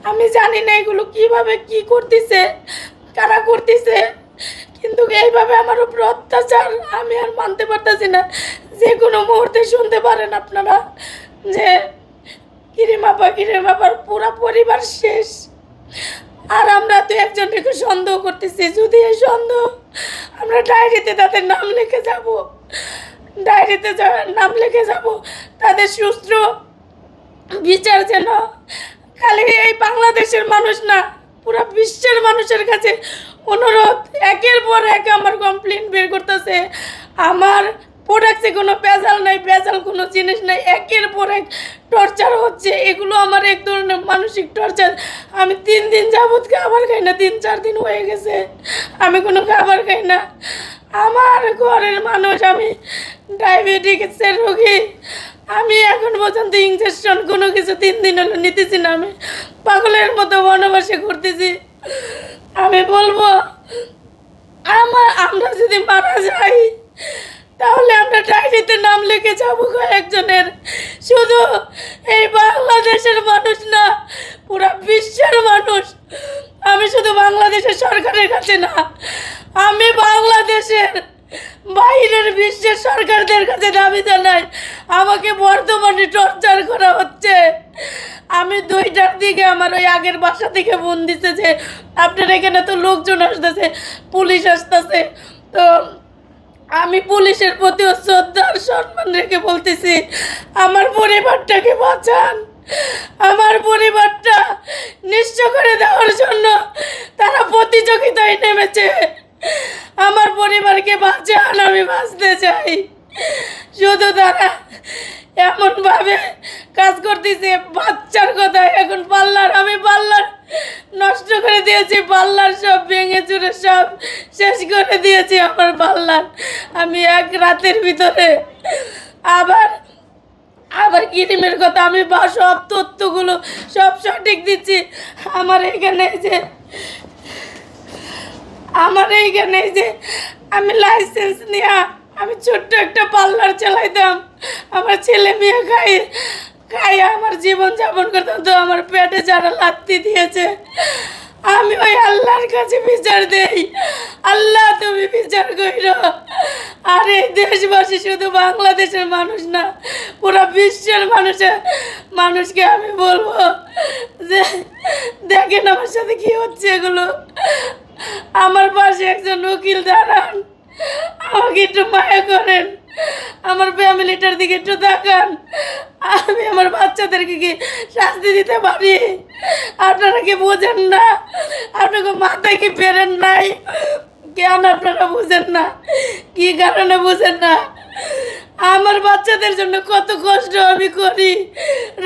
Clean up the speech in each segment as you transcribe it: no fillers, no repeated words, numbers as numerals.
আমি জানি না এগুলো কিভাবে কি করতেছে, কারা করতেছে, কিন্তু এইভাবে আমার উপর অত্যাচার আমি আর মানতে পারতেছি না। যে কোনো মুহূর্তে শুনতে পারেন আপনারা যে কিরিমাপার পুরা পরিবার শেষ। আর আমরা তো একজনকে সন্দেহ করতেছি, যদি এই সন্দেহ আমরা ডায়েরিতে তাদের নাম লিখে যাব, ডায়েরিতে নাম লিখে যাব, তাদের সুস্থ বিচার যেন খালি এই বাংলাদেশের মানুষ না, পুরো বিশ্বের মানুষের কাছে অনুরোধ। একের পর এক আমার কমপ্লেন বের করতেছে, আমার প্রোডাক্টে কোনো ভেজাল নাই, ভেজাল কোনো জিনিস নাই, একের পর এক টর্চার হচ্ছে। এগুলো আমার এক ধরনের মানসিক টর্চার। আমি 3 দিন যাবৎ খাবার খাই না, 3-4 দিন হয়ে গেছে আমি কোনো খাবার খাই না। আমার ঘরের মানুষ, আমি ডায়াবেটিসের রোগী, আমি এখন পর্যন্ত ইঞ্জেকশন কোনো কিছু 3 দিন হলো নিতেছি না। আমি পাগলের মতো বনবাসে করতেছি। আমি বলবো আমরা যদি মারা যাই তাহলে আমরা ডায়েরিতে নাম লিখে যাবো কয়েকজনের। শুধু এই বাংলাদেশের মানুষ না, পুরো বিশ্বের মানুষ। আমি শুধু বাংলাদেশের সরকারের কাছে না, আমি বাংলাদেশের বাইরের বিশ্বের সরকারদের কাছে দাবি জানাই, আমাকে বর্তমানে টর্চার করা হচ্ছে। আমি 2টার দিকে আমার ওই আগের বাসা থেকে ফোন দিচ্ছে যে আপনার এখানে তো লোকজন আসতেছে, পুলিশ আসতেছে। তো আমি পুলিশের প্রতিও শ্রদ্ধা আর সম্মান রেখে বলতেছি, আমার পরিবারটাকে বাঁচান, আমার পরিবারটা নিঃস্ব করে দেওয়ার জন্য তারা প্রতিযোগিতায় নেমেছে। আমার পরিবারকে বাঁচান, আমি বাঁচতে চাই। শুধু তারা এমনভাবে কাজ করতেছে, বাচ্চার কথা এখন পাল্লার, আমি পাল্লার নষ্ট করে দিয়েছি, পাল্লার সব ভেঙে চুরে সব শেষ করে দিয়েছি আমার পাল্লার। আমি এক রাতের ভিতরে আবার কিরিমের কথা আমি সব তথ্যগুলো সব সঠিক দিচ্ছি। আমার এইখানে যে আমি লাইসেন্স নিয়ে আমি ছোট্ট একটা পার্লার চালাইতাম, আমার ছেলে মেয়ে খাই আমার জীবন যাপন করতাম। তো আমার পেটে যারা লাত্তি দিয়েছে, আমি ওই আল্লাহর কাছে বিচার দেই, আল্লাহ তুমি বিচার কইরো। আর এই দেশবাসী শুধু বাংলাদেশের মানুষ না, পুরো বিশ্বের মানুষকে আমি বলবো যে দেখেন আমার সাথে কি হচ্ছে এগুলো। আমার পাশে একজন উকিল দাঁড়ান, আমাকে একটু মায়া করেন, আমার ফ্যামিলিটার দিকে একটু তাকান, আমি আমার বাচ্চাদেরকে কি শাস্তি দিতে পারি? আপনারা কি বোঝেন না? আপনাকে মাথায় কি ফেরেন নাই? কেন আপনারা বুঝেন না? কি কারণে বুঝেন না? আমার বাচ্চাদের জন্য কত কষ্ট আমি করি,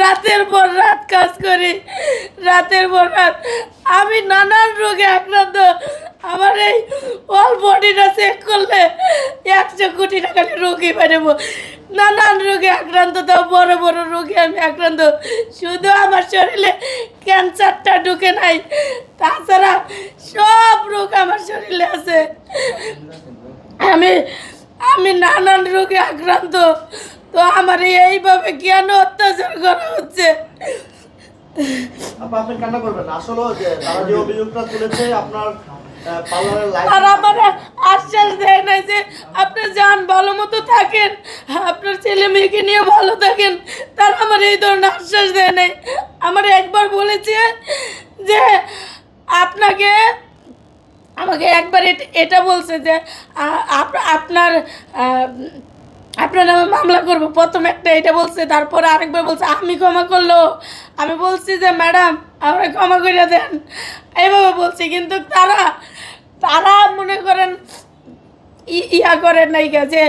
রাতের পর রাত কাজ করি, রাতের পর রাত। আমি নানান রোগে আক্রান্ত। আমার এই অল বডিটা চেক করলে 100 কোটি টাকার রোগী পারবো। নানান রোগে আক্রান্ত, তাও বড় বড় রোগে আমি আক্রান্ত। শুধু আমার শরীরে ক্যান্সারটা ঢুকে নাই, তাছাড়া সব রোগ আমার শরীরে আছে। আমি নানান রোগে আক্রান্ত। তো আমার এইভাবে কেন অত্যাচার করা হচ্ছে? আপনি কান্না করবেন না, আসলে তারা যে অভিযোগটা তুলেছে আপনার আর আমার আশ্বাস দেয় না যে আপনি যান, ভালো মতো থাকেন, আপনার ছেলে মেয়েকে নিয়ে ভালো থাকেন। তারা আমার এই ধরনের আশ্বাস দেয় নাই। আমার একবার বলেছে যে আমাকে একবার এটা বলছে যে আপনার নামে মামলা করবো, প্রথম একটা এটা বলছে। তারপরে আরেকবার বলছে আমি ক্ষমা করলো। আমি বলছি যে ম্যাডাম আমরা ক্ষমা করে দেন, এইভাবে বলছি। কিন্তু তারা মনে করেন ইয়া করেন নাই যে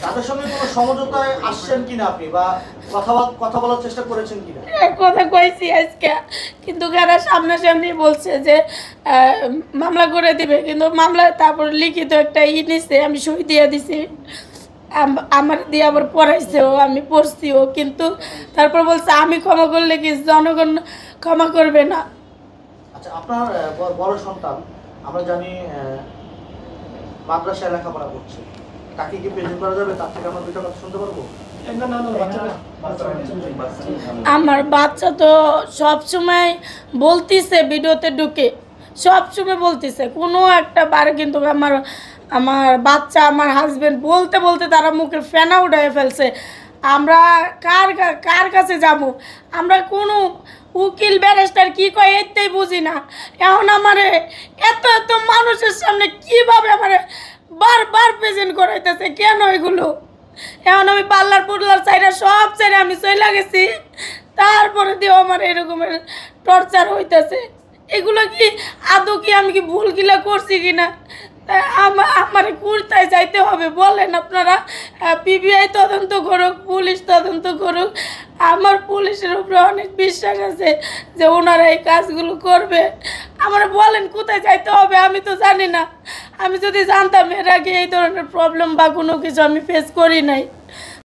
তাদের সঙ্গে কোনো সমঝোতায় আসছেন কিনা আপনি, বা কথা বলার চেষ্টা করেছেন কিনা? কথা কইছি আজকে, কিন্তু কারা সামনাসামনি বলছে যে মামলা করে দিবে, কিন্তু মামলা তারপর লিখিত একটা নিছে, আমি সই দিয়ে দিছি, আমার দিয়ে আবার পড়াইছেও, আমি পড়ছিও। কিন্তু তারপর বলছে আমি ক্ষমা করলে কি জনগণ ক্ষমা করবে না। আচ্ছা, আপনার বড় সন্তান আমরা জানি মাদ্রাসায় লেখাপড়া করছে, তাকে কি প্রেজেন্ট করা যাবে? তার থেকে আমরা 2টা কথা শুনতে পারবো? আমার বাচ্চা তো সব সময় বলতিছে ভিডিওতে ঢুকে, সব সময় বলতিছে, কোনো একটা বার কিন্তু আমার আমার বাচ্চা আমার হাজবেন্ড বলতে বলতে তারা মুখে ফেনা উঠায় ফেলছে। আমরা কার কাছে যাব, আমরা কোনো উকিল ব্যারিস্টার কি কয় এতেই বুঝি না। এখন আমারে এত এত মানুষের সামনে কিভাবে আমারে বারবার প্রেজেন্ট করাইতেছে, কেন এগুলো? এখন আমি পার্লার পুরলার চাইরা সব চাইরা আমি চলে গেছি, তারপরে দিয়েও আমার এরকমের টর্চার হইতেছে। এগুলো কি আদৌ কি আমি কি ভুল গিলা করছি কিনা? তাই আমার কোথায় যাইতে হবে বলেন আপনারা? পিবিআই তদন্ত করুক, পুলিশ তদন্ত করুক। আমার পুলিশের উপরে অনেক বিশ্বাস আছে যে ওনারা এই কাজগুলো করবে। আমার বলেন কোথায় যাইতে হবে, আমি তো জানি না। আমি যদি জানতাম এর আগে এই ধরনের প্রবলেম বা কোনো কিছু আমি ফেস করি নাই।